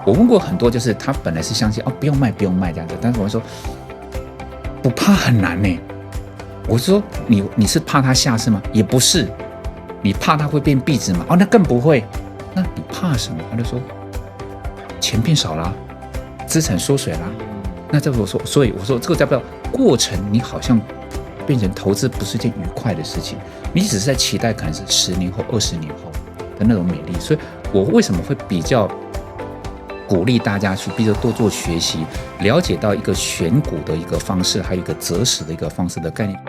我问过很多，就是他本来是相信不用卖不用卖这样子，但是我说不怕很难呢。我说你是怕他下市吗？也不是。你怕他会变壁纸吗？那更不会。那你怕什么？他就说钱变少了，资产缩水了。那这个所以我说这个代表过程，你好像变成投资不是一件愉快的事情，你只是在期待可能是10年后、20年后的那种美丽。所以我为什么会比较鼓励大家去多做学习，了解到一个选股的一个方式，还有一个择时的一个方式的概念。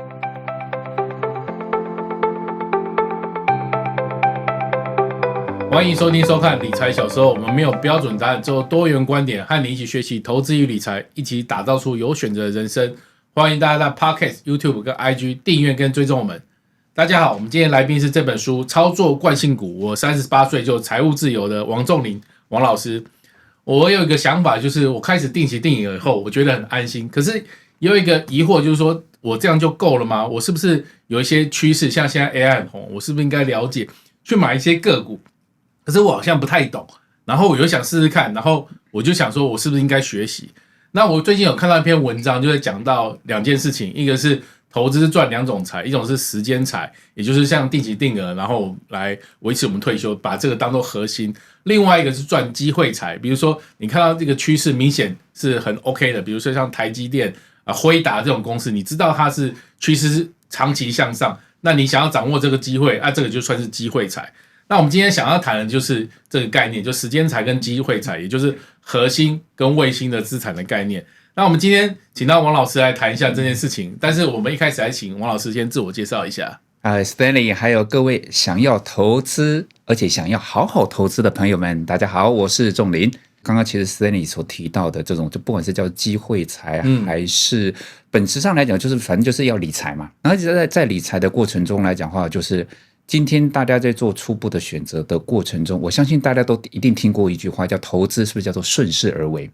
欢迎收听收看理财小时候，我们没有标准答案，只有多元观点，和你一起学习投资与理财，一起打造出有选择的人生。欢迎大家在 Podcast、YouTube 跟 IG 订阅跟追踪我们。大家好，我们今天来宾是这本书《操作惯性股》，我38岁就财务自由的王仲林王老师。我有一个想法，就是我开始定期定额以后，我觉得很安心。可是也有一个疑惑，就是说我这样就够了吗？我是不是有一些趋势，像现在 AI 很红，我是不是应该了解去买一些个股？可是我好像不太懂，然后我又想试试看，然后我就想说我是不是应该学习。那我最近有看到一篇文章，就在讲到2件事情，一个是投资赚2种财，一种是时间财，也就是像定期定额，然后来维持我们退休，把这个当作核心。另外一个是赚机会财，比如说你看到这个趋势明显是很 OK 的，比如说像台积电、辉达这种公司，你知道它是趋势是长期向上，那你想要掌握这个机会，这个就算是机会财。那我们今天想要谈的就是这个概念，就时间财跟机会财，也就是核心跟卫星的资产的概念。那我们今天请到王老师来谈一下这件事情，但是我们一开始来请王老师先自我介绍一下。Stanley 还有各位想要投资而且想要好好投资的朋友们，大家好，我是仲林。刚刚其实 Stanley 所提到的这种，就不管是叫机会财，还是本质上来讲，就是反正就是要理财嘛。然后在理财的过程中来讲的话，就是今天大家在做初步的选择的过程中，我相信大家都一定听过一句话，叫投资是不是叫做顺势而为？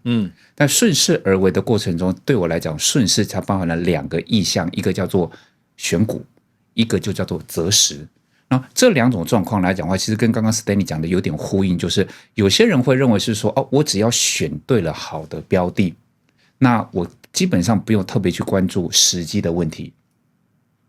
但顺势而为的过程中，对我来讲，顺势它包含了2个意象，一个叫做选股，一个就叫做择时。那这2种状况来讲的话，其实跟刚刚 Stanley 讲的有点呼应，就是有些人会认为是说，我只要选对了好的标的，那我基本上不用特别去关注时机的问题，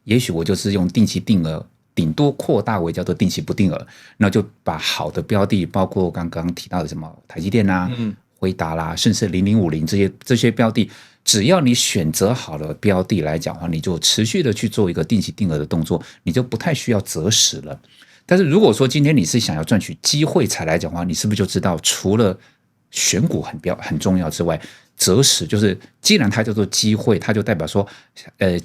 也许我就是用定期定额，顶多扩大为叫做定期不定额，那就把好的标的，包括刚刚提到的什么台积电啦、辉达啦，甚至0050这些标的，只要你选择好了标的来讲的话，你就持续的去做一个定期定额的动作，你就不太需要择时了。但是如果说今天你是想要赚取机会财来讲的话，你是不是就知道除了选股很重要之外，择时就是既然它叫做机会，它就代表说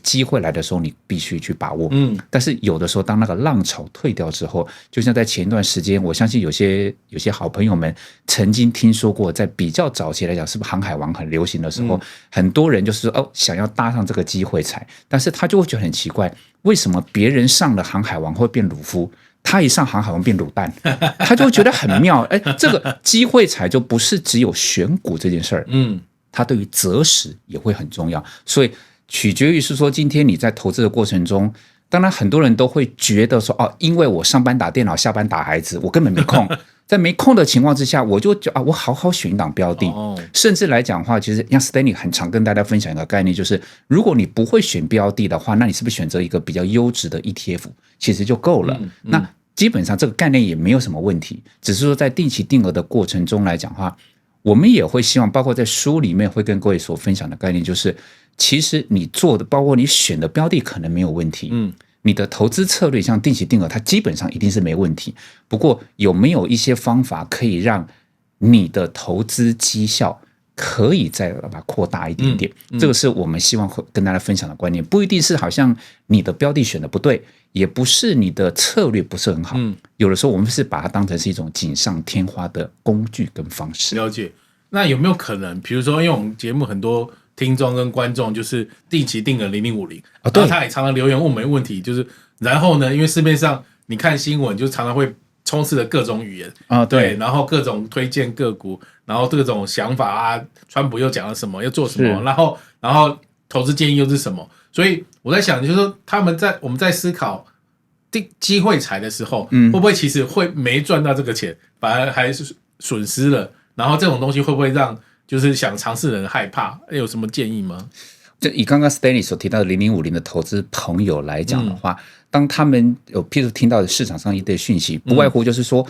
机会来的时候你必须去把握。但是有的时候当那个浪潮退掉之后，就像在前一段时间，我相信有些好朋友们曾经听说过，在比较早期来讲，是不是航海王很流行的时候，很多人就是说想要搭上这个机会财，但是他就会觉得很奇怪，为什么别人上了航海王会变鲁夫，他一上航海王变卤蛋，他就会觉得很妙。这个机会财就不是只有选股这件事儿，它对于择时也会很重要。所以取决于是说，今天你在投资的过程中，当然很多人都会觉得说，因为我上班打电脑，下班打孩子，我根本没空。在没空的情况之下，我就我好好选一档标的。甚至来讲的话，其实像 Stanley 很常跟大家分享一个概念，就是如果你不会选标的的话，那你是不是选择一个比较优质的 ETF 其实就够了。那基本上这个概念也没有什么问题，只是说在定期定额的过程中来讲的话，我们也会希望，包括在书里面会跟各位所分享的概念，就是其实你做的，包括你选的标的可能没有问题，你的投资策略像定期定额，它基本上一定是没问题。不过有没有一些方法可以让你的投资绩效可以再把它扩大一点点？这个是我们希望跟大家分享的观念，不一定是好像你的标的选的不对，也不是你的策略不是很好，有的时候我们是把它当成是一种锦上添花的工具跟方式。了解。那有没有可能，比如说因为我们节目很多听众跟观众就是定期定额0050，然后他也常常留言问我们问题，就是然后呢，因为市面上你看新闻就常常会充斥着各种语言对，然后各种推荐个股，然后各种想法川普又讲了什么，又做什么，然后投资建议又是什么，所以我在想，就是说我们在思考机会财的时候，会不会其实会没赚到这个钱，反而还是损失了然后这种东西会不会让就是想尝试的人害怕？有什么建议吗？就以刚刚 Stanley 所提到的0050的投资朋友来讲的话，当他们有譬如听到的市场上一堆讯息，不外乎就是说，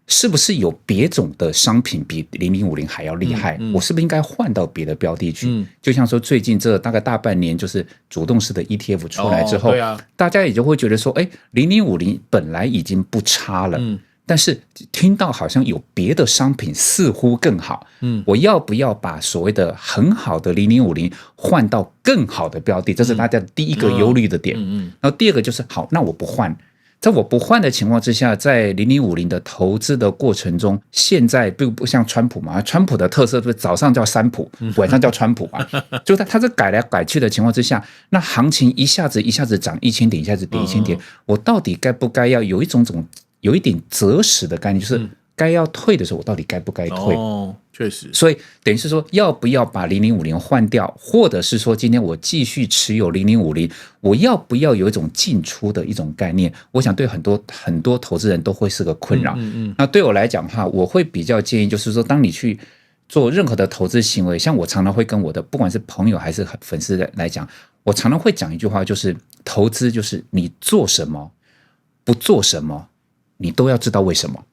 是不是有别种的商品比0050还要厉害？我是不是应该换到别的标的去？就像说最近这大概大半年，就是主动式的 ETF 出来之后，对啊，大家也就会觉得说，哎，0050本来已经不差了。但是听到好像有别的商品似乎更好，我要不要把所谓的很好的0050换到更好的标的？这是大家第一个忧虑的点。然后第二个就是好，那我不换。在我不换的情况之下，在0050的投资的过程中，现在不像川普嘛，川普的特色就是早上叫三普，晚上叫川普嘛，就他这改来改去的情况之下，那行情一下子涨1000点，一下子跌1000点，我到底该不该要有一点择时的概念，就是该要退的时候，我到底该不该退？确实。所以等于是说，要不要把0050换掉，或者是说今天我继续持有0050，我要不要有一种进出的一种概念？我想对很多投资人都会是个困扰。那对我来讲的话，我会比较建议，就是说，当你去做任何的投资行为，像我常常会跟我的不管是朋友还是粉丝来讲，我常常会讲一句话，就是投资就是你做什么，不做什么。你都要知道为什么。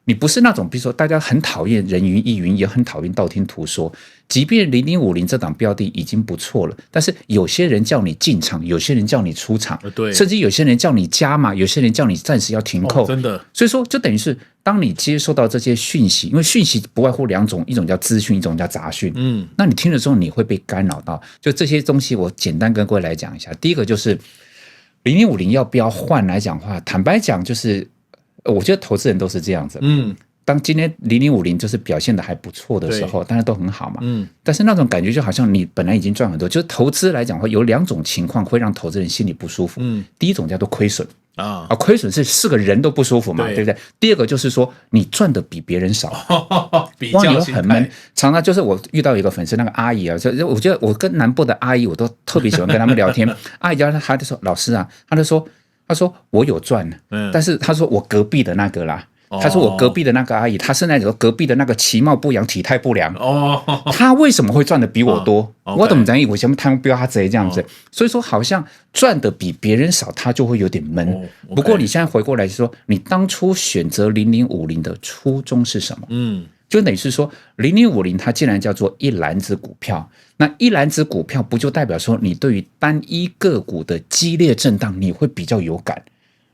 你不是那种比如说大家很讨厌人云亦云，也很讨厌道听途说，即便0050这档标的已经不错了，但是有些人叫你进场，有些人叫你出场，对，甚至有些人叫你加码，有些人叫你暂时要停扣，真的。所以说就等于是当你接收到这些讯息，因为讯息不外乎两种，一种叫资讯，一种叫杂讯。那你听了之后你会被干扰到，就这些东西我简单跟各位来讲一下。第一个就是0050要不要换来讲话，坦白讲就是我觉得投资人都是这样子。当今天0050就是表现的还不错的时候，当然都很好嘛。但是那种感觉就好像你本来已经赚很多，就是投资来讲会有两种情况会让投资人心里不舒服。第一种叫做亏损亏损是个人都不舒服嘛，对不对？第二个就是说你赚的比别人少，比较心态很闷。常常就是我遇到一个粉丝，那个阿姨啊，我觉得我跟南部的阿姨我都特别喜欢跟他们聊天。阿姨她就说：“老师啊，她说我有赚，但是她说我隔壁的那个啦。”他说我隔壁的那个阿姨，她是那种隔壁的那个其貌不扬体态不良她为什么会赚的比我多我怎么讲我前面贪标他贼这样子所以说好像赚的比别人少他就会有点闷不过你现在回过来说你当初选择0050的初衷是什么就等于是说0050它既然叫做一篮子股票，那一篮子股票不就代表说你对于单一个股的激烈震荡你会比较有感。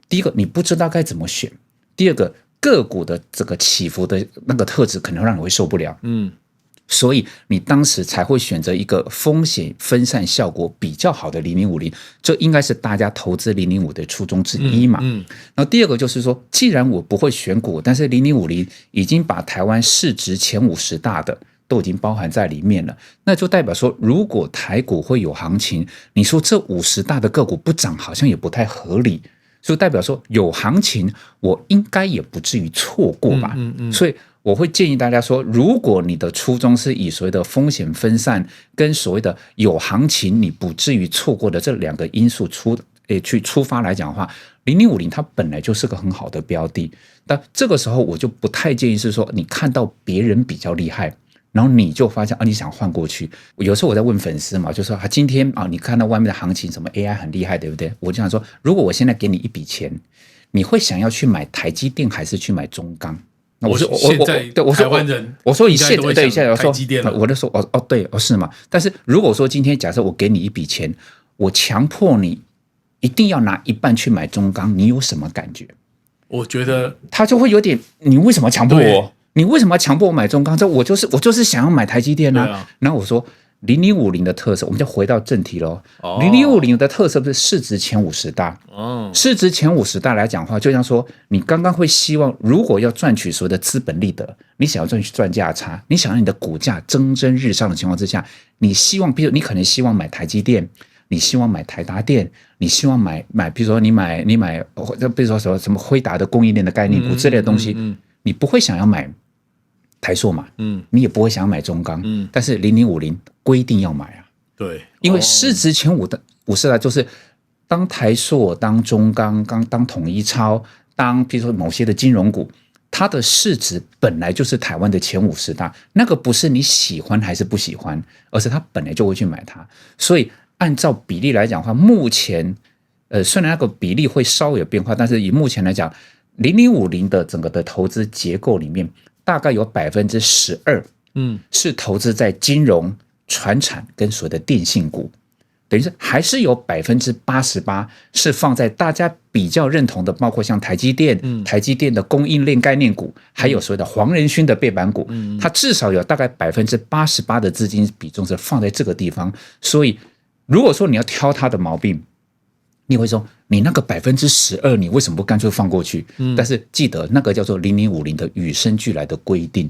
第一个你不知道该怎么选，第二个个股的这个起伏的那个特质可能让你会受不了，所以你当时才会选择一个风险分散效果比较好的0050，这应该是大家投资0050的初衷之一嘛。然后第二个就是说，既然我不会选股，但是0050已经把台湾市值前50大的都已经包含在里面了，那就代表说，如果台股会有行情，你说这50大的个股不涨，好像也不太合理。所以代表说有行情我应该也不至于错过吧。所以我会建议大家说，如果你的初衷是以所谓的风险分散跟所谓的有行情你不至于错过的这两个因素去出发来讲的话，0050它本来就是个很好的标的。但这个时候我就不太建议是说你看到别人比较厉害然后你就发现你想换过去。有时候我在问粉丝嘛，就说今天你看到外面的行情什么 AI 很厉害对不对，我就想说如果我现在给你一笔钱，你会想要去买台积电还是去买中钢？我说现在台湾人我说以现在对现在台积电了，我就说对是嘛。但是如果说今天假设我给你一笔钱，我强迫你一定要拿一半去买中钢，你有什么感觉？我觉得他就会有点，你为什么强迫我？你为什么要强迫我买中钢？我就是想要买台积电啊。然后我说0050的特色，我们就回到正题咯。0050的特色不是市值前50大。市值前50大来讲的话，就像说你刚刚会希望，如果要赚取所谓的资本利得，你想要赚价差，你想让你的股价蒸蒸日上的情况之下，你希望，比如你可能希望买台积电，你希望买台达电，你希望买，比如说你买，比如说什么辉达的供应链的概念股之类的东西，你不会想要买台塑嘛，你也不会想要买中钢，但是0050规定要买啊，对，因为市值前50大就是当台塑、当中钢、当统一超、当比如说某些的金融股，它的市值本来就是台湾的前50大，那个不是你喜欢还是不喜欢，而是他本来就会去买它。所以按照比例来讲的话，目前虽然那个比例会稍微有变化，但是以目前来讲，0050的整个的投资结构里面，大概有12%，是投资在金融、传产跟所谓的电信股。等于是还是有88%是放在大家比较认同的，包括像台积电、台积电的供应链概念股，还有所谓的黄仁勋的背板股，它至少有大概88%的资金比重是放在这个地方。所以如果说你要挑它的毛病，你会说你那个12%你为什么不干脆放过去？但是记得那个叫做0050的与生俱来的规定。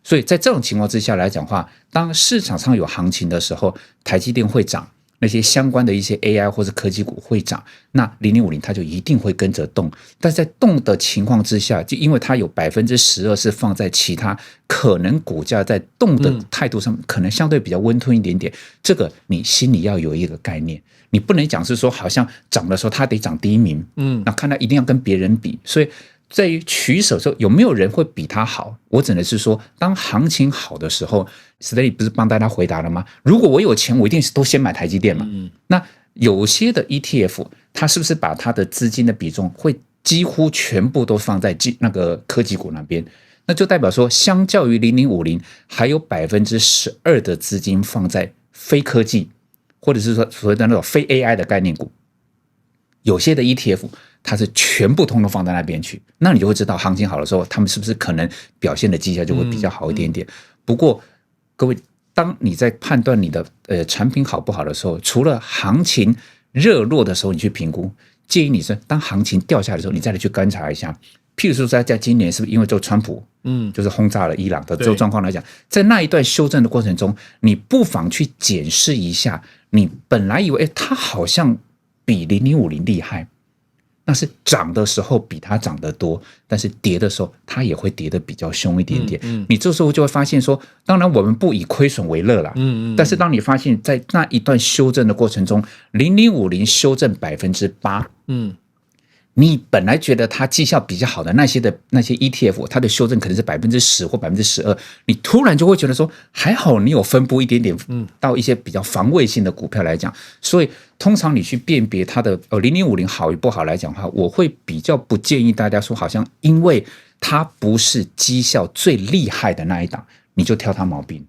所以在这种情况之下来讲的话，当市场上有行情的时候，台积电会涨，那些相关的一些 AI 或是科技股会涨，那0050它就一定会跟着动。但是在动的情况之下，就因为它有12%是放在其他可能股价在动的态度上可能相对比较温吞一点点，这个你心里要有一个概念。你不能讲是说好像涨的时候它得涨第一名，那看它一定要跟别人比。所以在于取舍的时候，有没有人会比它好？我只能是说，当行情好的时候 ，Stanley 不是帮大家回答了吗？如果我有钱，我一定是都先买台积电嘛。那有些的 ETF， 它是不是把它的资金的比重会几乎全部都放在那个科技股那边？那就代表说，相较于0050，还有12%的资金放在非科技，或者是说所谓的那种非 AI 的概念股。有些的 ETF 它是全部通通放在那边去，那你就会知道行情好的时候，他们是不是可能表现的绩效就会比较好一点点。不过各位，当你在判断你的产品好不好的时候，除了行情热络的时候你去评估，建议你是当行情掉下来的时候，你再来去观察一下。譬如说在今年是不是因为做川普就是轰炸了伊朗的这种状况来讲，在那一段修正的过程中，你不妨去检视一下，你本来以为它好像比0050厉害，那是涨的时候比它涨得多，但是跌的时候它也会跌得比较凶一点点。你这时候就会发现说，当然我们不以亏损为乐啦，但是当你发现在那一段修正的过程中，0050修正8%，你本来觉得它绩效比较好的那些 ETF， 它的修正可能是10%或12%，你突然就会觉得说，还好你有分布一点点到一些比较防卫性的股票来讲。所以通常你去辨别它的0050好与不好来讲的话，我会比较不建议大家说，好像因为它不是绩效最厉害的那一档，你就挑它毛病。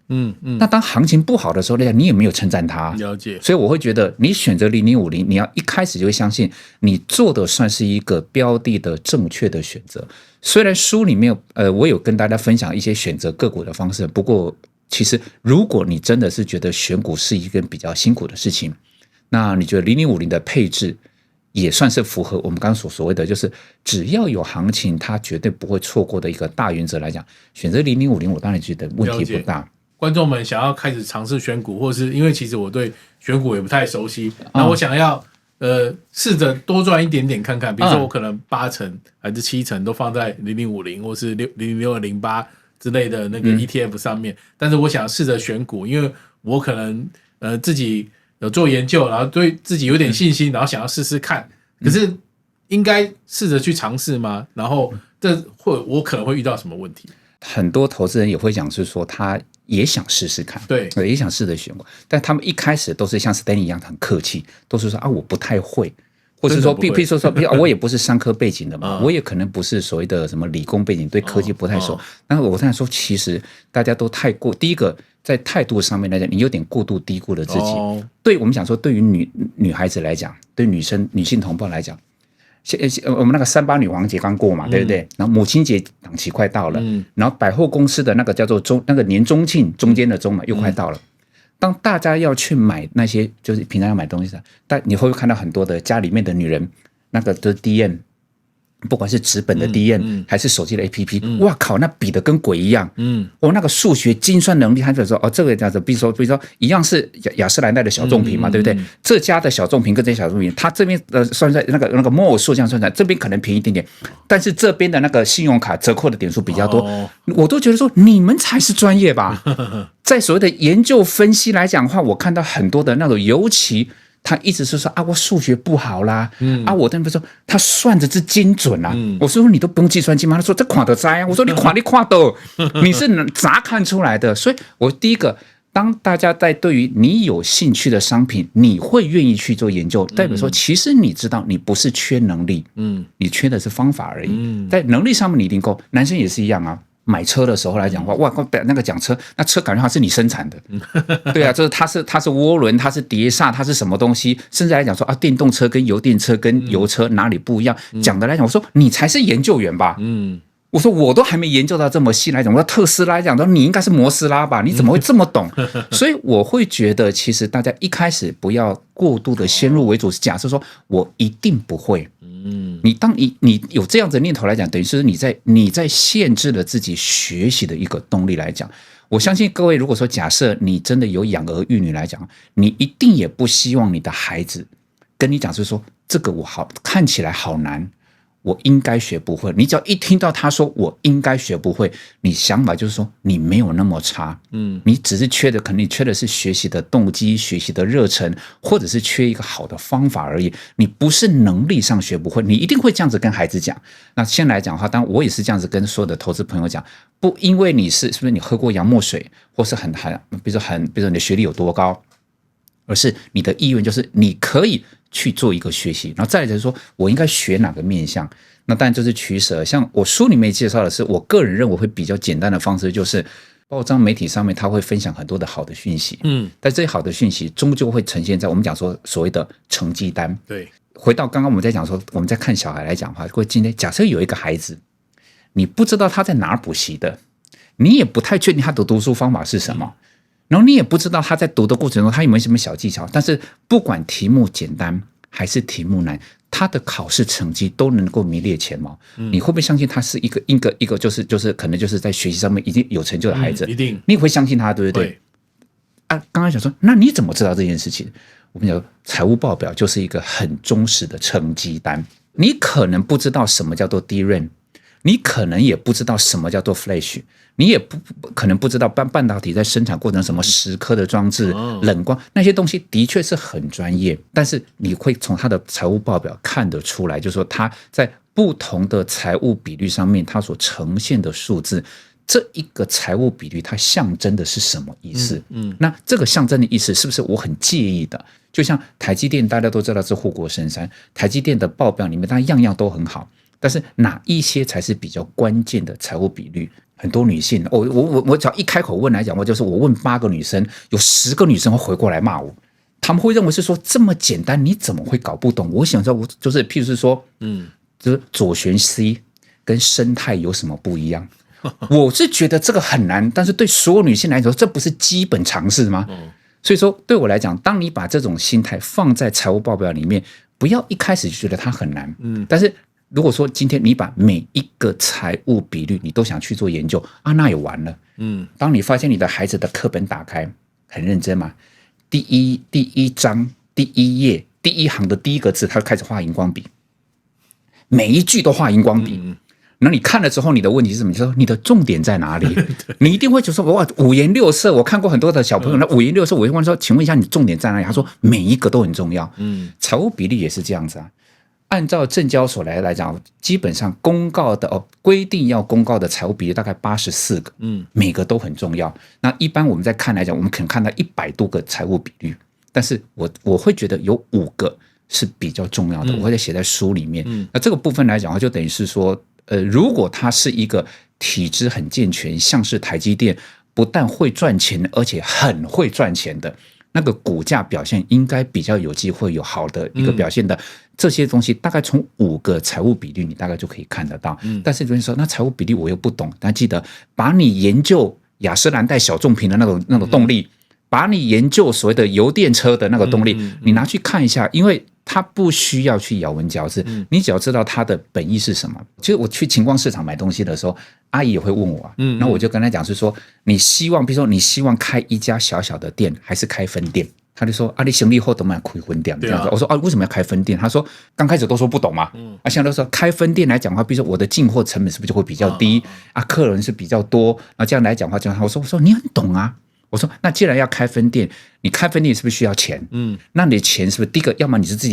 那当行情不好的时候，你也没有称赞它。了解。所以我会觉得，你选择0050，你要一开始就会相信你做的算是一个标的的正确的选择。虽然书里面我有跟大家分享一些选择个股的方式，不过其实如果你真的是觉得选股是一个比较辛苦的事情，那你觉得0050的配置也算是符合我们刚刚所谓的，就是只要有行情，它绝对不会错过的一个大原则来讲，选择0050，我当然觉得问题不大。观众们想要开始尝试选股，或是因为其实我对选股也不太熟悉，那我想要试着多赚一点点看看，比如说我可能80%还是70%都放在0050或是00208之类的那个 ETF 上面，但是我想试着选股，因为我可能自己有做研究，然后对自己有点信心，然后想要试试看。可是应该试着去尝试吗？然后我可能会遇到什么问题？很多投资人也会讲是说他也想试试看，对，也想试着选股，但他们一开始都是像 Stanley 一样很客气，都是说啊我不太会，或是说，比如说，我也不是商科背景的嘛，我也可能不是所谓的什么理工背景，对科技不太熟。但是我这样说，其实大家都太过，第一个在态度上面来讲，你有点过度低估了自己。对我们讲说，对于女孩子来讲，对女性同胞来讲，我们那个38女王节刚过嘛，对不对？然后母亲节档期快到了，然后百货公司的那个叫做那个年中庆中间的中嘛，又快到了。当大家要去买那些就是平常要买东西的，但你会看到很多的家里面的女人，那个就是 DM， 不管是纸本的 DM 还是手机的 APP， 哇靠，那比的跟鬼一样。那个数学精算能力，他就说这个叫做，比如说一样是雅诗兰黛的小众品嘛，对不对？这家的小众品跟这些小众品，它这边算在那个摩尔数这样算出来，这边可能便宜一点点，但是这边的那个信用卡折扣的点数比较多，我都觉得说你们才是专业吧。在所谓的研究分析来讲的话，我看到很多的那种，尤其他一直是说啊，我数学不好啦，我那边说他算的是精准啊，我说你都不用计算机吗？他说这看得出啊，我说你看到，你是能咋看出来的？所以我第一个，当大家在对于你有兴趣的商品，你会愿意去做研究，代表说其实你知道你不是缺能力，你缺的是方法而已，在能力上面你一定够，男生也是一样啊。买车的时候来讲话，哇，那个讲车，那车感觉它是你生产的，对啊，就是它是涡轮，它是碟刹，它是什么东西？甚至来讲说啊，电动车跟油电车跟油车哪里不一样？讲的来讲，我说你才是研究员吧，我说我都还没研究到这么细来讲，我说特斯拉来讲，你应该是摩斯拉吧？你怎么会这么懂？所以我会觉得，其实大家一开始不要过度的先入为主，假设说我一定不会。当你有这样子的念头来讲，等于是你在限制了自己学习的一个动力来讲。我相信各位，如果说假设你真的有养儿育女来讲，你一定也不希望你的孩子跟你讲是说这个我看起来好难。我应该学不会，你只要一听到他说我应该学不会，你想法就是说你没有那么差，你只是可能你缺的是学习的动机、学习的热忱，或者是缺一个好的方法而已。你不是能力上学不会，你一定会这样子跟孩子讲。那先来讲的话，当然我也是这样子跟所有的投资朋友讲，不因为你是不是你喝过洋墨水，或是比如说你的学历有多高，而是你的意愿就是你可以去做一个学习，然后再来就是说我应该学哪个面向，那当然就是取舍。像我书里面介绍的是，我个人认为会比较简单的方式，就是报章媒体上面他会分享很多的好的讯息，但这些好的讯息终究会呈现在我们讲说所谓的成绩单。对，回到刚刚我们在讲说，我们在看小孩来讲的话，会今天假设有一个孩子，你不知道他在哪儿补习的，你也不太确定他的读书方法是什么。然后你也不知道他在读的过程中他有没有什么小技巧，但是不管题目简单还是题目难，他的考试成绩都能够名列前茅。你会不会相信他是一个就是可能就是在学习上面已经有成就的孩子？一定，你会相信他，对不对？刚刚想说，那你怎么知道这件事情？我跟你讲，财务报表就是一个很忠实的成绩单。你可能不知道什么叫做 DRAM， 你可能也不知道什么叫做 Flash。你也可能不知道半导体在生产过程什么蚀刻的装置、冷光那些东西的确是很专业，但是你会从它的财务报表看得出来，就是说它在不同的财务比率上面，它所呈现的数字，这一个财务比率它象征的是什么意思？那这个象征的意思是不是我很介意的？就像台积电，大家都知道是护国神山，台积电的报表里面它样样都很好，但是哪一些才是比较关键的财务比率？很多女性，我只要一开口问来讲，就是我问8个女生，有10个女生会回过来骂我，他们会认为是说这么简单，你怎么会搞不懂？我想说，就是譬如是说，就是左旋 C 跟生态有什么不一样？我是觉得这个很难，但是对所有女性来说，这不是基本常识吗？所以说，对我来讲，当你把这种心态放在财务报表里面，不要一开始就觉得它很难，但是。如果说今天你把每一个财务比率你都想去做研究啊，那也完了。当你发现你的孩子的课本打开很认真嘛，第一章第一页第一行的第一个字，他就开始画荧光笔，每一句都画荧光笔。那你看了之后，你的问题是什么？就是你的重点在哪里？你一定会就说哇，五颜六色。我看过很多的小朋友，那五颜六色，我会问说，请问一下，你重点在哪里？他说每一个都很重要。财务比率也是这样子啊。按照证交所来讲，基本上公告的规定要公告的财务比率大概84个，每个都很重要。那一般我们在看来讲，我们可能看到100多个财务比率，但是我会觉得有5个是比较重要的，我会写在书里面。那这个部分来讲，就等于是说，如果它是一个体制很健全，像是台积电，不但会赚钱，而且很会赚钱的。那个股价表现应该比较有机会有好的一个表现的，这些东西大概从5个财务比率你大概就可以看得到。但是有人说那财务比率我又不懂，但记得把你研究雅诗兰黛小众瓶的那种动力，把你研究所谓的油电车的那个动力，你拿去看一下，因为它不需要去咬文嚼字，你只要知道它的本意是什么。其实我去晴光市场买东西的时候，阿姨也会问我那我就跟她讲是说，你希望比如说你希望开一家小小的店还是开分店？他就说你成立后都买开分店这样子。我说为什么要开分店？他说刚开始都说不懂嘛，现在都说开分店来讲的话，比如说我的进货成本是不是就会比较低客人是比较多，这样来讲的话，我说你很懂啊。我说那既然要开分店，你开分店是不是需要钱？那你的钱是不是第一个，要么你是自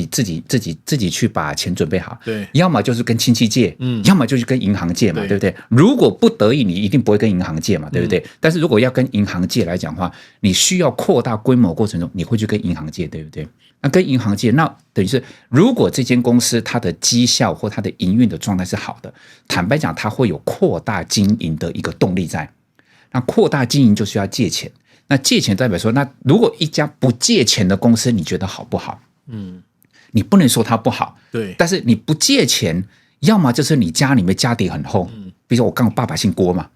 己去把钱准备好，对，要么就是跟亲戚借，要么就是跟银行借嘛，对不对？如果不得已，你一定不会跟银行借嘛，对不对？但是如果要跟银行借来讲的话，你需要扩大规模过程中，你会去跟银行借，对不对？那跟银行借，那等于是如果这间公司它的绩效或它的营运的状态是好的，坦白讲，它会有扩大经营的一个动力在。那扩大经营就需要借钱。那借钱代表说，那如果一家不借钱的公司，你觉得好不好？你不能说它不好，对。但是你不借钱，要么就是你家里面家底很厚，比如说我刚好爸爸姓郭嘛，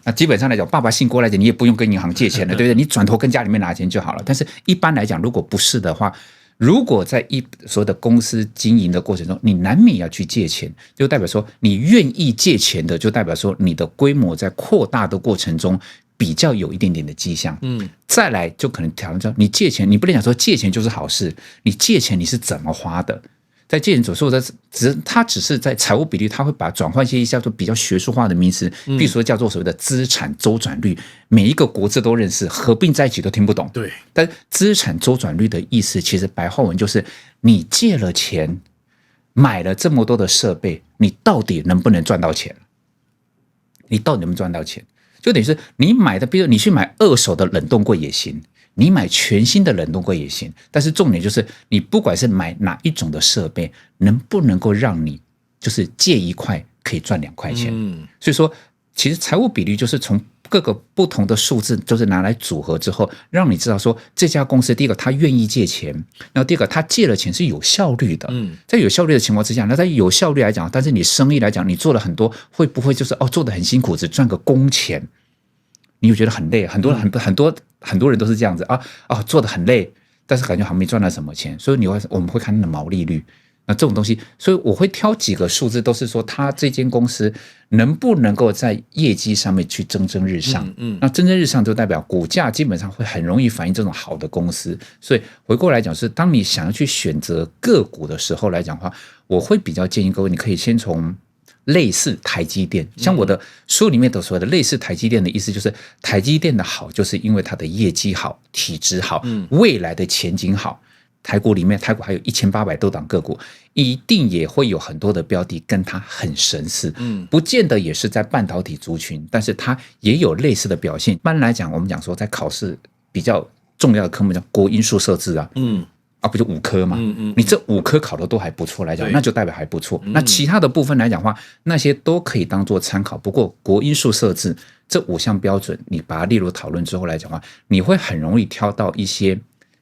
那基本上来讲，爸爸姓郭来讲，你也不用跟银行借钱了，对不对？你转头跟家里面拿钱就好了。但是一般来讲，如果不是的话，如果在所谓的公司经营的过程中，你难免要去借钱，就代表说你愿意借钱的，就代表说你的规模在扩大的过程中比较有一点点的迹象。再来就可能讨论到你借钱，你不能讲说借钱就是好事，你借钱你是怎么花的？在借钱所说的，它只是在财务比率，它会把转换一些叫做比较学术化的名词，比如说叫做所谓的资产周转率，每一个国字都认识，合并在一起都听不懂。对，但资产周转率的意思，其实白话文就是你借了钱，买了这么多的设备，你到底能不能赚到钱？你到底能不能赚到钱？就等于是你买的，比如你去买二手的冷冻柜也行。你买全新的冷冻柜也行，但是重点就是你不管是买哪一种的设备，能不能够让你就是借1块可以赚2块钱。所以说其实财务比率就是从各个不同的数字就是拿来组合之后，让你知道说这家公司第一个他愿意借钱，然后第二个他借了钱是有效率的。在有效率的情况之下，那在有效率来讲，但是你生意来讲，你做了很多，会不会就是做得很辛苦，只赚个工钱？你会觉得很累，很多人都是这样子做得很累，但是感觉好像没赚到什么钱，所以我们会看它的毛利率，那这种东西，所以我会挑几个数字，都是说它这间公司能不能够在业绩上面去蒸蒸日上。那蒸蒸日上就代表股价基本上会很容易反映这种好的公司。所以回过来讲，是当你想要去选择个股的时候来讲的话，我会比较建议各位，你可以先从类似台积电，像我的书里面都说的类似台积电的意思，就是台积电的好，就是因为它的业绩好、体质好、未来的前景好。台股还有1800多档个股，一定也会有很多的标的跟它很神似，不见得也是在半导体族群，但是它也有类似的表现。一般来讲，我们讲说在考试比较重要的科目叫国英数社自不就5科嘛？你这5科考的都还不错来讲，那就代表还不错。那其他的部分来讲的话，那些都可以当做参考。不过国英数社自这5项标准，你把它列入讨论之后来讲的话，你会很容易挑到一些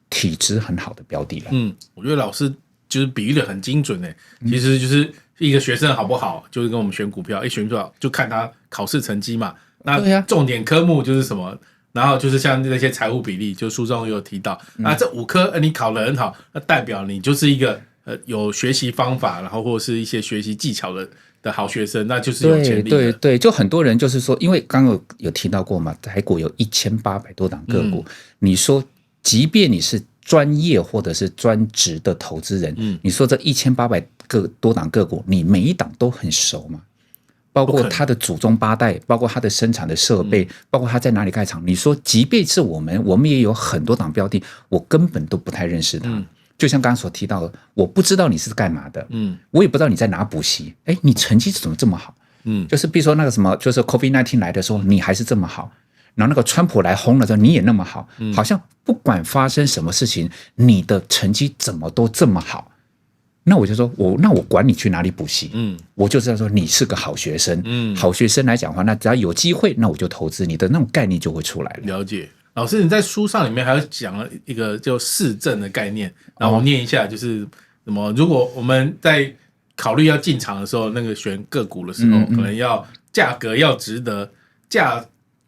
体质很好的标的了。我觉得老师就是比喻的很精准诶，其实就是一个学生好不好，就是跟我们选股票，一选股票就看他考试成绩嘛。那重点科目就是什么？然后就是像那些财务比例，就书中有提到，那这5科你考得很好，那代表你就是一个有学习方法，然后或者是一些学习技巧的好学生，那就是有潜力的。对，就很多人就是说，因为刚刚有提到过嘛，台股有1800多档个股，你说即便你是专业或者是专职的投资人，你说这1800多档个股，你每一档都很熟吗？包括它的祖宗8代，包括它的生产的设备，包括它在哪里盖厂。你说，即便是我们也有很多档标的，我根本都不太认识它。就像刚刚所提到的，我不知道你是干嘛的，我也不知道你在哪补习。你成绩怎么这么好？就是比如说那个什么，就是 COVID-19 来的时候，你还是这么好。然后那个川普来轰了之后，你也那么好，好像不管发生什么事情，你的成绩怎么都这么好。那我就说，那我管你去哪里补习，我就知道说你是个好学生，好学生来讲的话，那只要有机会，那我就投资，你的那种概念就会出来了。了解，老师你在书上里面还有讲了一个叫市政的概念，然后我念一下，就是什么？如果我们在考虑要进场的时候，那个选个股的时候，可能要价格要值得，价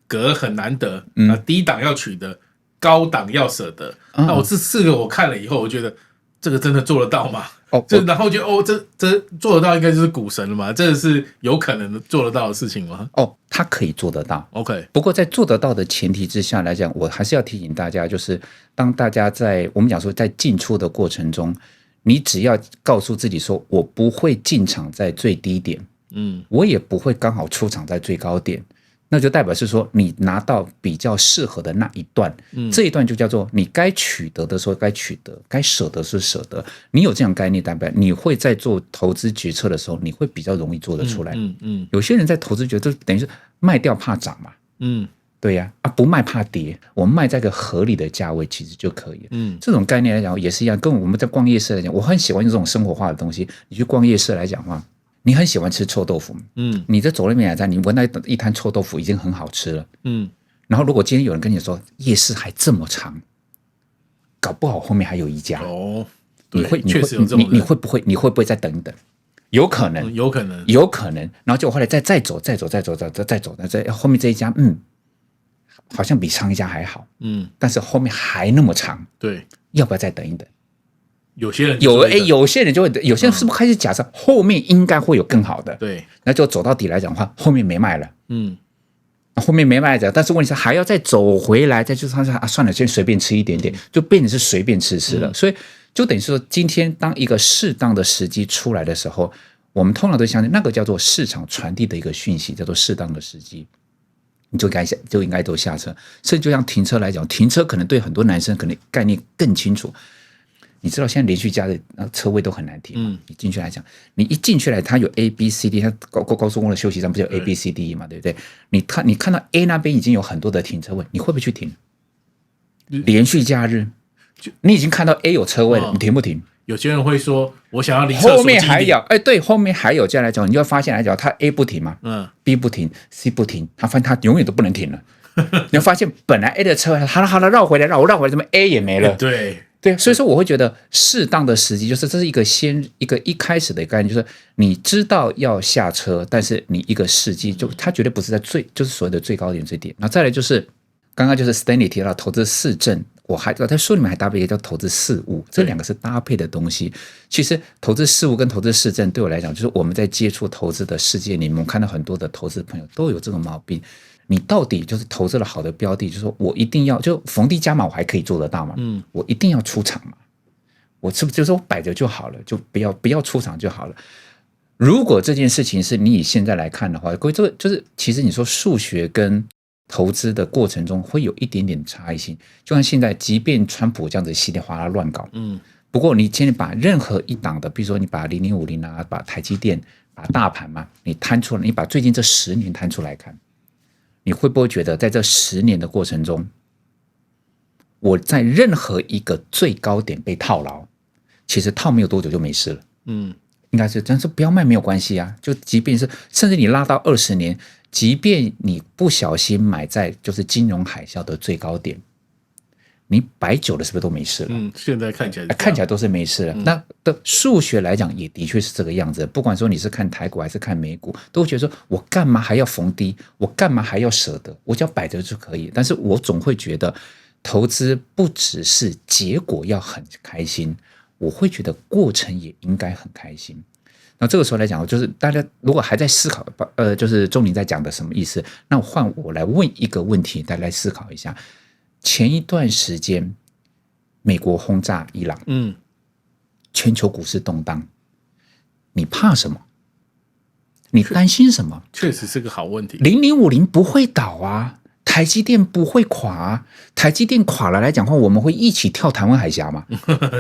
格很难得，低档要取得，高档要舍得。那我这4个我看了以后，我觉得这个真的做得到吗？然后觉得这做得到应该就是股神了嘛？这是有可能做得到的事情吗？他可以做得到。OK， 不过在做得到的前提之下来讲，我还是要提醒大家，就是当大家我们讲说在进出的过程中，你只要告诉自己说，我不会进场在最低点，我也不会刚好出场在最高点。那就代表是说你拿到比较适合的那一段，这一段就叫做你该取得的时候该取得，该舍得是舍得。你有这样概念，代表你会在做投资决策的时候，你会比较容易做得出来。有些人在投资决策等于是卖掉怕涨嘛，对呀，不卖怕跌，我们卖在一个合理的价位其实就可以了。这种概念来讲也是一样，跟我们在逛夜市来讲，我很喜欢用这种生活化的东西。你去逛夜市来讲的话，你很喜欢吃臭豆腐，你在走那边来讲，你闻到一摊臭豆腐已经很好吃了，然后如果今天有人跟你说夜市还这么长，搞不好后面还有一家，你会不会再等一等？有可能，然后就后来再走，再后面这一家，好像比上一家还好，但是后面还那么长，对，要不要再等一等？有些人有些人就会，有些人是不是开始假设后面应该会有更好的？对，那就走到底来讲的话，后面没卖了，后面没卖的，但是问题是还要再走回来，再就是算了，先随便吃一点点，就变成是随便吃了。所以就等于说，今天当一个适当的时机出来的时候，我们通常都相信那个叫做市场传递的一个讯息，叫做适当的时机。你就应该都下车，甚至就像停车来讲，停车可能对很多男生可能概念更清楚。你知道现在连续加的车位都很难停嘛？你进去来讲，你一进去来，它有 A、B、C、D， 它高速公路的休息站不是有 A、B、C、D 嘛？对不对？你看到 A 那边已经有很多的停车位，你会不会去停？连续假日，你已经看到 A 有车位了，你停不停？有些人会说，我想要离厕所近一点。后面还有，对，后面还有这样来讲，你就会发现来讲，它 A 不停嘛，B 不停 ，C 不停，他发现他永远都不能停了。你会发现本来 A 的车，好了，绕回来，怎么 A 也没了？对，所以说我会觉得适当的时机就是这是一开始的概念，就是你知道要下车，但是你一个时机就它绝对不是在就是所谓的最高点最低。然后再来就是刚刚就是 Stanley 提到投资四正，我在书里面还搭配一个叫投资四务，这两个是搭配的东西。其实投资四务跟投资四正对我来讲，就是我们在接触投资的世界里面，我们看到很多的投资朋友都有这种毛病。你到底就是投资了好的标的，就是说我一定要就逢低加码，我还可以做得到吗？我一定要出场嘛？我是不是就是我摆着就好了，就不要出场就好了？如果这件事情是你以现在来看的话，各位，这个就是其实你说数学跟投资的过程中会有一点点差异性。就像现在，即便川普这样子稀里哗啦乱搞，不过你今天把任何一档的，比如说你把0050啊，把台积电，把大盘嘛，你摊出来，你把最近这10年摊出来看。你会不会觉得在这10年的过程中，我在任何一个最高点被套牢，其实套没有多久就没事了。应该是，但是不要卖没有关系啊。就即便是甚至你拉到20年，即便你不小心买在就是金融海啸的最高点，你摆久了是不是都没事了？现在看起来都是没事了。那的数学来讲也的确是这个样子。不管说你是看台股还是看美股，都会觉得说我干嘛还要逢低，我干嘛还要舍得，我只要摆着就可以。但是我总会觉得投资不只是结果要很开心，我会觉得过程也应该很开心。那这个时候来讲，就是大家如果还在思考，就是钟林在讲的什么意思，那换我来问一个问题，大家来思考一下。前一段时间，美国轰炸伊朗，全球股市动荡，你怕什么？你担心什么？确实是个好问题。0050不会倒啊，台积电不会垮啊，台积电垮了来讲的话，我们会一起跳台湾海峡吗？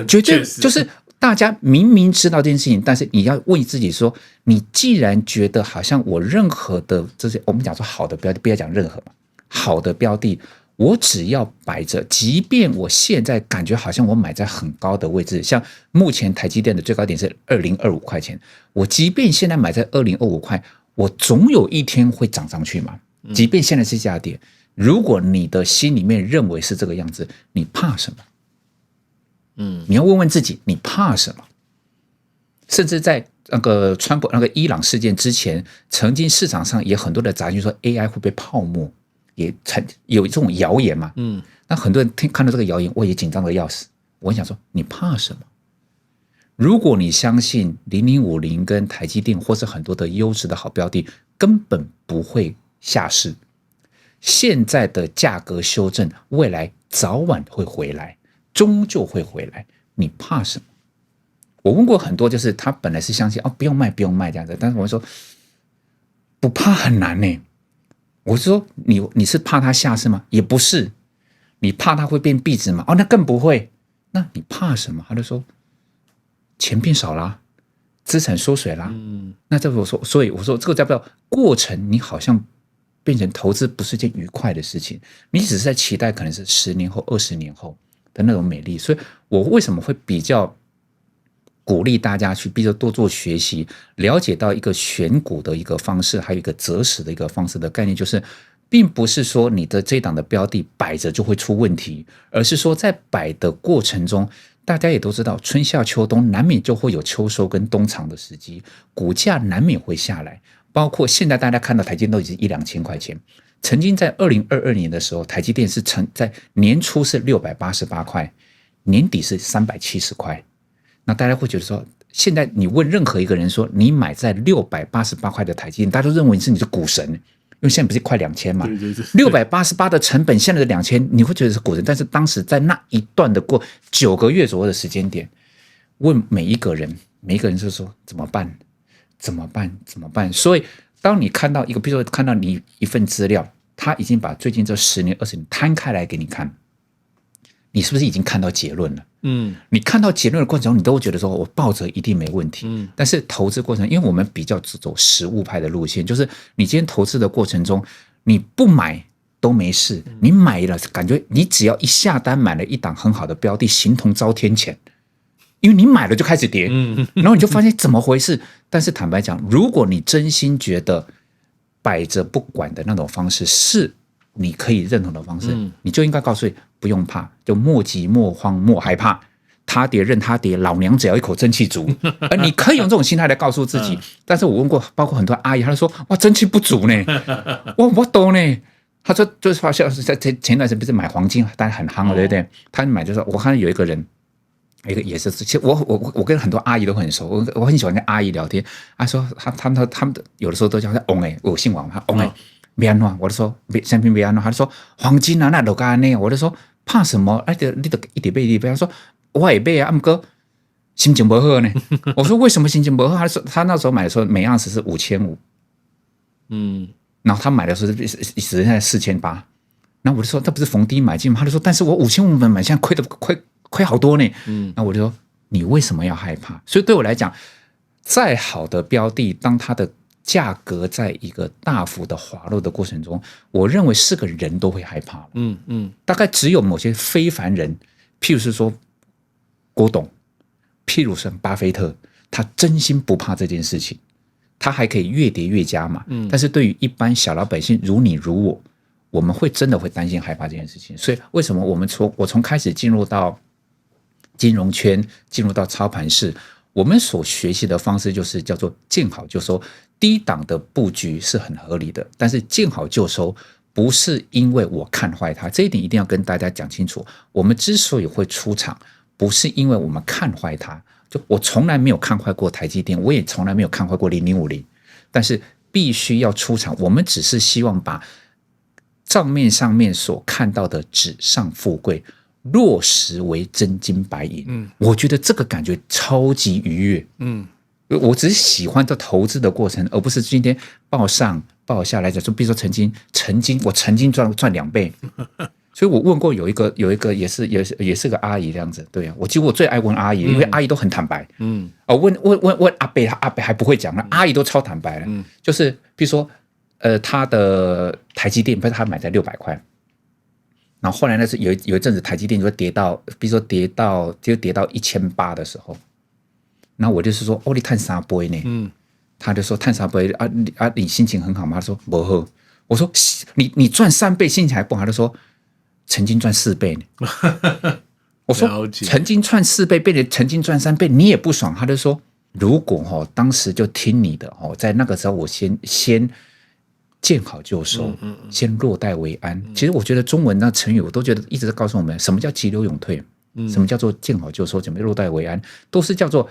绝对就是大家明明知道这件事情，但是你要问自己说，你既然觉得好像我任何的这些，我们讲说好的标的，不要讲任何嘛，好的标的。我只要摆着，即便我现在感觉好像我买在很高的位置，像目前台积电的最高点是2025块钱，我即便现在买在2025块，我总有一天会涨上去嘛。即便现在是下跌，如果你的心里面认为是这个样子，你怕什么？你要问问自己，你怕什么？甚至在那个川普那个伊朗事件之前，曾经市场上也很多的杂讯说 AI 会被泡沫。也有这种谣言嘛，那很多人看到这个谣言，我也紧张的要死。我想说，你怕什么？如果你相信0050跟台积电或是很多的优质的好标的根本不会下市，现在的价格修正，未来早晚会回来，终究会回来，你怕什么？我问过很多，就是他本来是相信不用卖这样子，但是我说不怕很难呢。我说你是怕它下市吗？也不是。你怕它会变币值吗？哦，那更不会。那你怕什么？他就说钱变少啦，资产缩水啦。那这我说，所以我说这个叫不叫过程？你好像变成投资不是件愉快的事情，你只是在期待可能是10年后、20年后的那种美丽。所以我为什么会比较鼓励大家去，比如多做学习，了解到一个选股的一个方式，还有一个择时的一个方式的概念，就是并不是说你的这档的标的摆着就会出问题，而是说在摆的过程中，大家也都知道春夏秋冬难免就会有秋收跟冬藏的时机，股价难免会下来，包括现在大家看到台积电都已经1-2千块钱，曾经在2022年的时候，台积电是在年初是688块，年底是370块。那大家会觉得说，现在你问任何一个人说你买在688块的台积电，大家都认为你是股神，因为现在不是快2000嘛，688的成本，现在的2000，你会觉得是股神。但是当时在那一段的过9个月左右的时间点，问每一个人就说怎么办？怎么办？怎么办？所以当你看到一个，比如说看到你一份资料，他已经把最近这10年、20年摊开来给你看，你是不是已经看到结论了？你看到结论的过程中，你都会觉得说我抱着一定没问题。但是投资过程，因为我们比较只走实务派的路线，就是你今天投资的过程中，你不买都没事，你买了感觉你只要一下单买了一档很好的标的，形同遭天谴，因为你买了就开始跌，然后你就发现怎么回事。但是坦白讲，如果你真心觉得摆着不管的那种方式是你可以认同的方式，你就应该告诉你不用怕，就莫急莫慌莫害怕，他跌任他跌，老娘只要一口真气足。而你可以用这种心态来告诉自己。但是我问过，包括很多阿姨，她就说哇真气不足呢，我懂呢。她说就是发现在前段时间不是买黄金，但很夯了，对不对？她买就是我看有一个人。一个也是，其实我跟很多阿姨都很熟，我很喜欢跟阿姨聊天。说他们有的时候都叫他翁我姓王，他翁别安诺，我就说相片别安诺，他就说黄金啊那都干呢，我就说怕什么？你都一点背，他说我也背啊，不过心情不好呢。我说为什么心情不好？他说他那时候买的时候每盎司是5500，然后他买的时候实在4800，然后我就说这不是逢低买进吗？他就说但是我5500买，现在亏好多呢。那我就说你为什么要害怕？所以对我来讲，再好的标的，当它的价格在一个大幅的滑落的过程中，我认为是个人都会害怕。大概只有某些非凡人，譬如是说郭董，譬如是巴菲特，他真心不怕这件事情，他还可以越跌越加嘛。但是对于一般小老百姓如你如我，我们会真的会担心害怕这件事情。所以为什么我从开始进入到金融圈，进入到操盘室，我们所学习的方式就是叫做见好就收。低档的布局是很合理的，但是见好就收不是因为我看坏它，这一点一定要跟大家讲清楚。我们之所以会出场，不是因为我们看坏它，就我从来没有看坏过台积电，我也从来没有看坏过0050，但是必须要出场，我们只是希望把账面上面所看到的纸上富贵落实为真金白银。我觉得这个感觉超级愉悦。我只是喜欢这投资的过程，而不是今天报上报下来讲。就比如说我曾经赚2倍，所以我问过有一个也是个阿姨这样子。对啊，其实我最爱问阿姨，因为阿姨都很坦白。问阿伯，阿伯还不会讲，那阿姨都超坦白了。就是比如说他的台积电，不是他买在600块。然后后来呢是有一阵子台积电就跌到，比如说跌到1800的时候，然后我就是说你赚3倍呢，他就说赚3倍你心情很好吗？他说不好。我说你赚3倍心情还不好？他就说曾经赚4倍呢。我说曾经赚4倍被你曾经赚3倍，你也不爽。他就说如果当时就听你的在那个时候我先见好就收，先落袋为安。其实我觉得中文那成语我都觉得一直在告诉我们，什么叫急流勇退，什么叫做见好就收，怎么落袋为安，都是叫做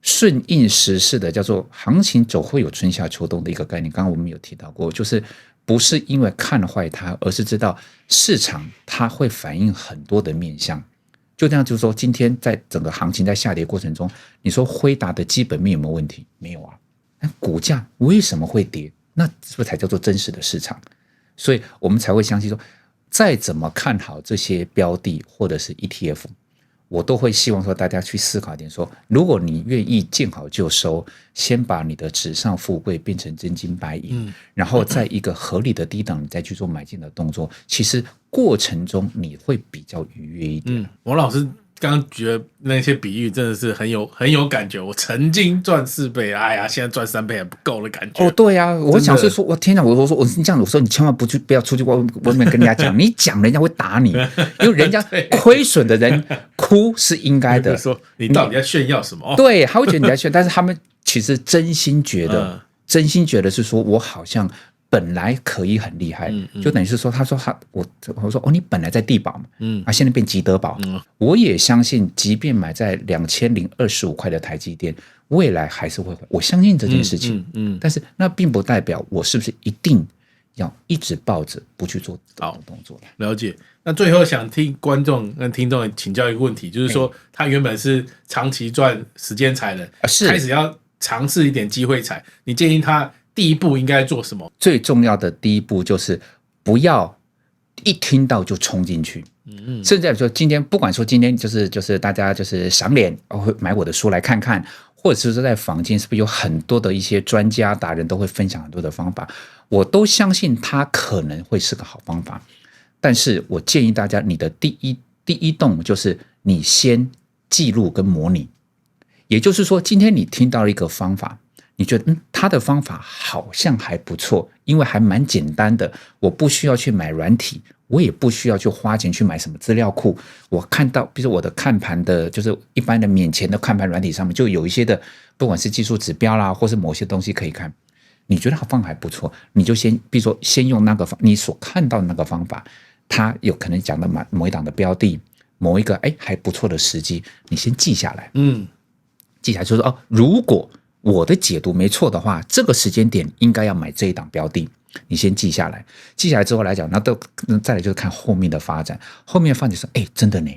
顺应时势的，叫做行情总会有春夏秋冬的一个概念。刚刚我们有提到过，就是不是因为看坏它，而是知道市场它会反映很多的面向。就这样，就是说今天在整个行情在下跌过程中，你说辉达的基本面有没有问题？没有啊。那股价为什么会跌？那是不是才叫做真实的市场？所以我们才会相信说，再怎么看好这些标的或者是 ETF，我都会希望说大家去思考一点说，如果你愿意见好就收，先把你的纸上富贵变成真金白银，然后在一个合理的低档你再去做买进的动作，其实过程中你会比较愉悦一点。王老师刚刚举的那些比喻真的是很有感觉，我曾经赚4倍，哎呀，现在赚3倍还不够的感觉。哦，对啊，我想是说，我天哪，我说这样，我说你千万不要出去外面跟人家讲，你讲人家会打你，因为人家亏损的人哭是应该的。说你到底在炫耀什么？对，他会觉得你在炫，但是他们其实真心觉得是说我好像本来可以很厉害，就等于是说，我说哦，你本来在地保嘛，现在变吉德堡，我也相信，即便买在2025块的台积电，未来还是会，我相信这件事情，但是那并不代表我是不是一定要一直抱着不去做动作。了解。那最后想听观众跟听众请教一个问题，就是说他原本是长期赚时间财的，开始要尝试一点机会财，你建议他第一步应该做什么？最重要的第一步就是不要一听到就冲进去。甚至说今天不管说今天就是大家就是赏脸会买我的书来看看，或者是说在坊间是不是有很多的一些专家达人都会分享很多的方法，我都相信它可能会是个好方法。但是我建议大家，你的第一动就是你先记录跟模拟。也就是说，今天你听到了一个方法，你觉得他的方法好像还不错，因为还蛮简单的，我不需要去买软体，我也不需要去花钱去买什么资料库。我看到比如说我的看盘的就是一般的免钱的看盘软体上面就有一些的，不管是技术指标啦或是某些东西可以看，你觉得方法还不错，你就先比如说先用那个你所看到的那个方法，它有可能讲的某一档的标的，某一个还不错的时机，你先记下来。记下来就是说如果我的解读没错的话，这个时间点应该要买这一档标的，你先记下来。记下来之后来讲，那再来就是看后面的发展。后面的发展说，真的呢，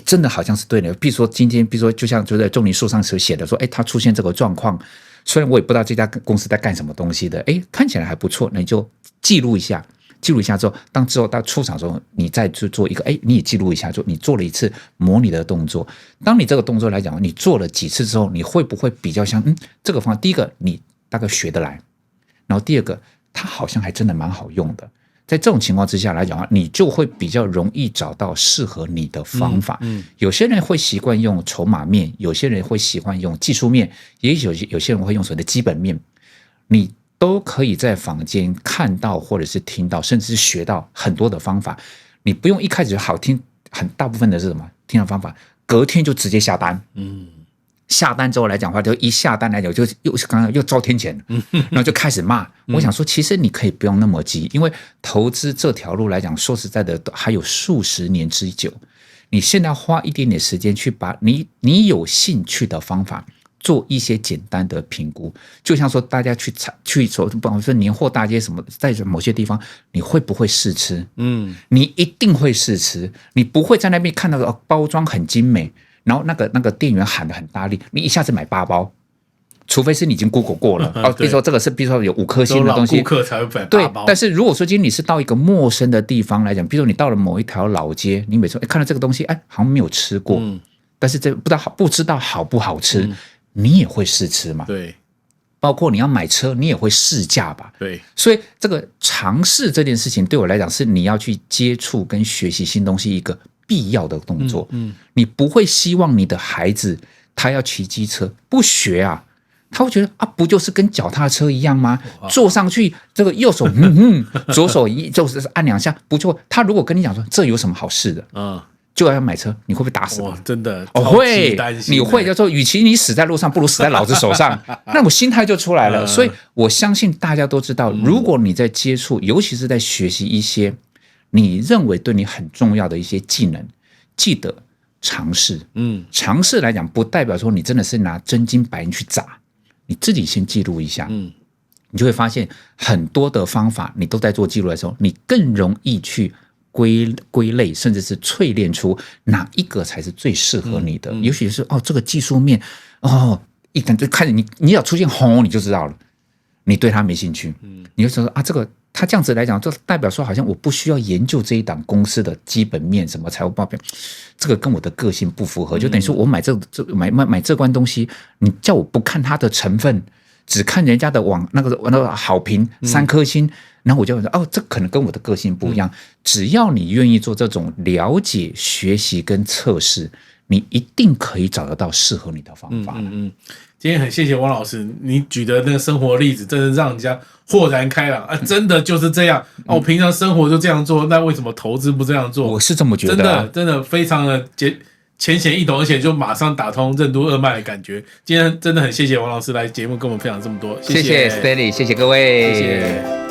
真的好像是对的。比如说今天，比如说就像就在仲尼书上所写的说，它出现这个状况，虽然我也不知道这家公司在干什么东西的，看起来还不错，那你就记录一下。记录一下之后，当之后到出场的时候，你再做一个，你也记录一下，就你做了一次模拟的动作。当你这个动作来讲，你做了几次之后，你会不会比较像这个方法？第一个，你大概学得来，然后第二个，它好像还真的蛮好用的。在这种情况之下来讲，你就会比较容易找到适合你的方法。有些人会习惯用筹码面，有些人会喜欢用技术面，也有些人会用所谓的基本面。你都可以在坊间看到，或者是听到，甚至是学到很多的方法。你不用一开始就好听，很大部分的是什么？听到方法，隔天就直接下单。下单之后来讲的话，就一下单来讲，就刚刚又遭天谴，然后就开始骂。我想说，其实你可以不用那么急，因为投资这条路来讲，说实在的，还有数十年之久。你现在花一点点时间去把你有兴趣的方法做一些简单的评估，就像说大家去走，不管说年货大街什么，在某些地方你会不会试吃？你一定会试吃，你不会在那边看到包装很精美，然后那个店员喊得很大力，你一下子买8包，除非是你已经 Google 过了比如说这个是比如说有5颗星的东西，老顾客才会买8包。对，但是如果说今天你是到一个陌生的地方来讲，比如说你到了某一条老街，你每次看到这个东西，好像没有吃过，但是这不知道好不好吃。你也会试吃嘛？对，包括你要买车，你也会试驾吧？对，所以这个尝试这件事情对我来讲是你要去接触跟学习新东西一个必要的动作。你不会希望你的孩子他要骑机车不学啊，他会觉得不就是跟脚踏车一样吗？坐上去这个右手左手就是按2下，不就他如果跟你讲说这有什么好试的？就要买车，你会不会打死我？真的会，你会就说，与其你死在路上，不如死在老子手上。那我心态就出来了。所以我相信大家都知道，如果你在接触，尤其是在学习一些你认为对你很重要的一些技能，记得尝试。尝试来讲，不代表说你真的是拿真金白银去砸，你自己先记录一下。你就会发现很多的方法，你都在做记录的时候，你更容易去归类，甚至是淬炼出哪一个才是最适合你的。也许是这个技术面一看你只要出现红，你就知道了，你对它没兴趣。你就说这个他这样子来讲，就代表说好像我不需要研究这一档公司的基本面什么财务报表，这个跟我的个性不符合，就等于说我买这罐东西，你叫我不看它的成分，只看人家的那个好评3颗星，然后我就说哦，这可能跟我的个性不一样。只要你愿意做这种了解、学习跟测试，你一定可以找得到适合你的方法。今天很谢谢汪老师，你举的那个生活例子，真的让人家豁然开朗啊！真的就是这样我平常生活就这样做，那为什么投资不这样做？我是这么觉得，真的非常的浅显易懂，而且就马上打通任督二脉的感觉。今天真的很谢谢王老师来节目跟我们分享这么多，谢谢 Stanley， 谢谢各位，谢谢。